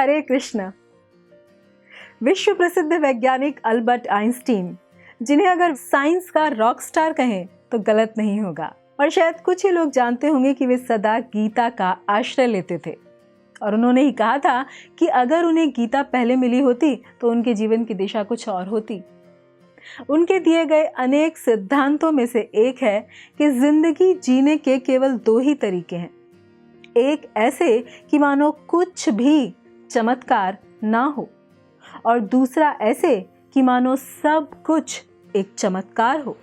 हरे कृष्ण। विश्व प्रसिद्ध वैज्ञानिक अल्बर्ट आइंस्टीन, जिन्हें अगर साइंस का रॉक स्टार कहें तो गलत नहीं होगा, और शायद कुछ ही लोग जानते होंगे कि वे सदा गीता का आश्रय लेते थे। और उन्होंने ही कहा था कि अगर उन्हें गीता पहले मिली होती तो उनके जीवन की दिशा कुछ और होती। उनके दिए गए अनेक सिद्धांतों में से एक है कि जिंदगी जीने के केवल दो ही तरीके हैं, एक ऐसे कि मानो कुछ भी चमत्कार ना हो, और दूसरा ऐसे कि मानो सब कुछ एक चमत्कार हो।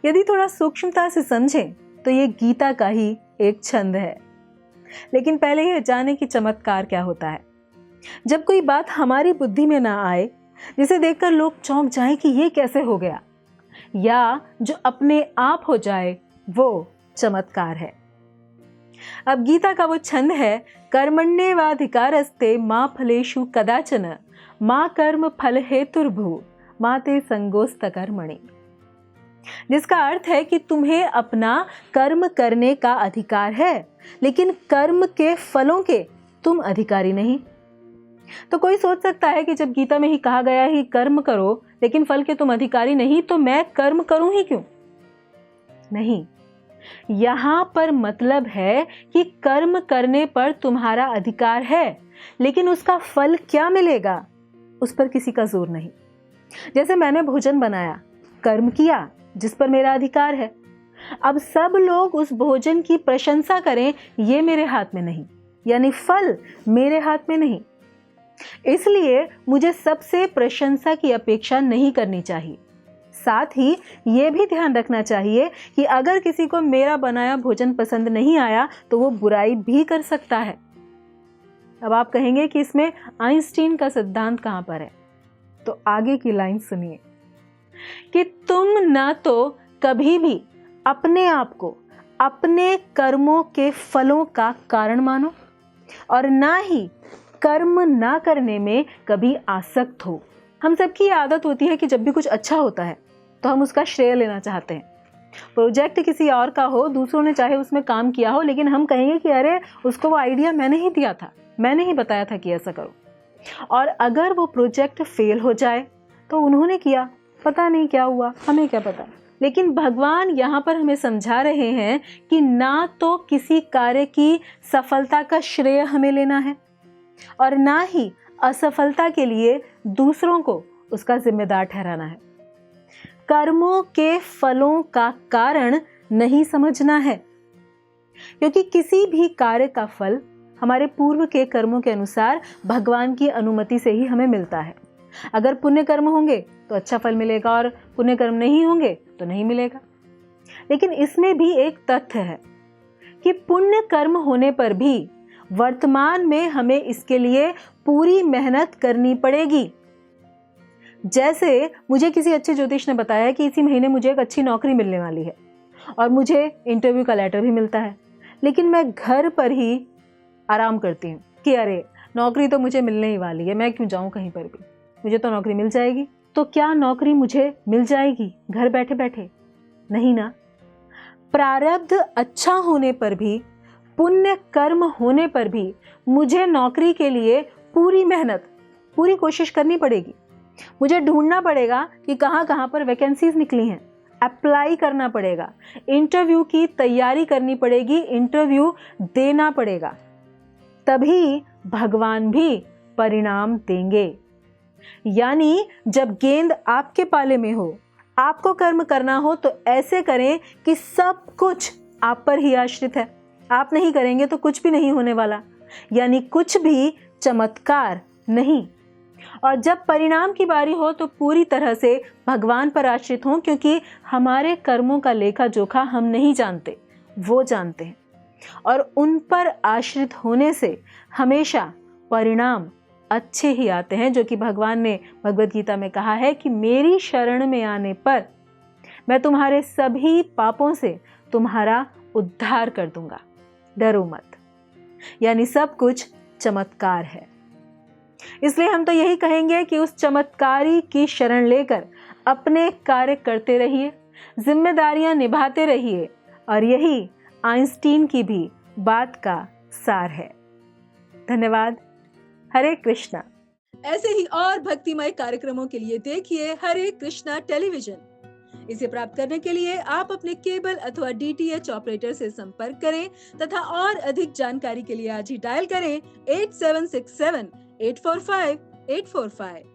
यदि थोड़ा सूक्ष्मता से समझें तो ये गीता का ही एक छंद है। लेकिन पहले यह जाने कि चमत्कार क्या होता है। जब कोई बात हमारी बुद्धि में ना आए, जिसे देखकर लोग चौंक जाएं कि ये कैसे हो गया, या जो अपने आप हो जाए, वो चमत्कार है। अब गीता का वो छंद है, कर्मण्येवाधिकारस्ते मा फलेषु कदाचन मा कर्म फल हेतुर्भू मा ते संगोस्त कर्मणि, जिसका अर्थ है कि तुम्हें अपना कर्म करने का अधिकार है, लेकिन कर्म के फलों के तुम अधिकारी नहीं। तो कोई सोच सकता है कि जब गीता में ही कहा गया है कर्म करो लेकिन फल के तुम अधिकारी नहीं, तो मैं कर्म करूं ही क्यों? नहीं, यहां पर मतलब है कि कर्म करने पर तुम्हारा अधिकार है, लेकिन उसका फल क्या मिलेगा उस पर किसी का जोर नहीं। जैसे मैंने भोजन बनाया, कर्म किया जिस पर मेरा अधिकार है। अब सब लोग उस भोजन की प्रशंसा करें, ये मेरे हाथ में नहीं, यानी फल मेरे हाथ में नहीं। इसलिए मुझे सबसे प्रशंसा की अपेक्षा नहीं करनी चाहिए। साथ ही ये भी ध्यान रखना चाहिए कि अगर किसी को मेरा बनाया भोजन पसंद नहीं आया तो वो बुराई भी कर सकता है। अब आप कहेंगे कि इसमें आइंस्टीन का सिद्धांत कहां पर है? तो आगे की लाइन सुनिए कि तुम ना तो कभी भी अपने आप को अपने कर्मों के फलों का कारण मानो, और ना ही कर्म ना करने में कभी आसक्त हो। हम सबकी आदत होती है कि जब भी कुछ अच्छा होता है तो हम उसका श्रेय लेना चाहते हैं। प्रोजेक्ट किसी और का हो, दूसरों ने चाहे उसमें काम किया हो, लेकिन हम कहेंगे कि अरे उसको वो आइडिया मैंने ही दिया था, मैंने ही बताया था कि ऐसा करो। और अगर वो प्रोजेक्ट फेल हो जाए तो उन्होंने किया, पता नहीं क्या हुआ, हमें क्या पता। लेकिन भगवान यहाँ पर हमें समझा रहे हैं कि ना तो किसी कार्य की सफलता का श्रेय हमें लेना है, और ना ही असफलता के लिए दूसरों को उसका जिम्मेदार ठहराना है। कर्मों के फलों का कारण नहीं समझना है, क्योंकि किसी भी कार्य का फल हमारे पूर्व के कर्मों के अनुसार भगवान की अनुमति से ही हमें मिलता है। अगर पुण्य कर्म होंगे तो अच्छा फल मिलेगा, और पुण्य कर्म नहीं होंगे तो नहीं मिलेगा। लेकिन इसमें भी एक तथ्य है कि पुण्य कर्म होने पर भी वर्तमान में हमें इसके लिए पूरी मेहनत करनी पड़ेगी। जैसे मुझे किसी अच्छे ज्योतिष ने बताया कि इसी महीने मुझे एक अच्छी नौकरी मिलने वाली है, और मुझे इंटरव्यू का लेटर भी मिलता है, लेकिन मैं घर पर ही आराम करती हूँ कि अरे नौकरी तो मुझे मिलने ही वाली है, मैं क्यों जाऊँ कहीं पर भी, मुझे तो नौकरी मिल जाएगी। तो क्या नौकरी मुझे मिल जाएगी घर बैठे बैठे? नहीं ना। प्रारब्ध अच्छा होने पर भी, पुण्य कर्म होने पर भी मुझे नौकरी के लिए पूरी मेहनत, पूरी कोशिश करनी पड़ेगी। मुझे ढूंढना पड़ेगा कि कहाँ कहाँ पर वैकेंसीज निकली हैं, अप्लाई करना पड़ेगा, इंटरव्यू की तैयारी करनी पड़ेगी, इंटरव्यू देना पड़ेगा, तभी भगवान भी परिणाम देंगे। यानी जब गेंद आपके पाले में हो, आपको कर्म करना हो, तो ऐसे करें कि सब कुछ आप पर ही आश्रित है। आप नहीं करेंगे तो कुछ भी नहीं होने वाला, यानी कुछ भी चमत्कार नहीं। और जब परिणाम की बारी हो तो पूरी तरह से भगवान पर आश्रित हों, क्योंकि हमारे कर्मों का लेखा जोखा हम नहीं जानते, वो जानते हैं। और उन पर आश्रित होने से हमेशा परिणाम अच्छे ही आते हैं, जो कि भगवान ने भगवद गीता में कहा है कि मेरी शरण में आने पर मैं तुम्हारे सभी पापों से तुम्हारा उद्धार कर दूंगा, डरो मत। यानी सब कुछ चमत्कार है। इसलिए हम तो यही कहेंगे कि उस चमत्कारी की शरण लेकर अपने कार्य करते रहिए, जिम्मेदारियां निभाते रहिए, और यही आइंस्टीन की भी बात का सार है। धन्यवाद। हरे कृष्णा। ऐसे ही और भक्तिमय कार्यक्रमों के लिए देखिए हरे कृष्णा टेलीविजन। इसे प्राप्त करने के लिए आप अपने केबल अथवा डीटीएच ऑपरेटर से संपर्क करें तथा और अधिक जानकारी के लिए आज ही डायल करें 8767 845 845।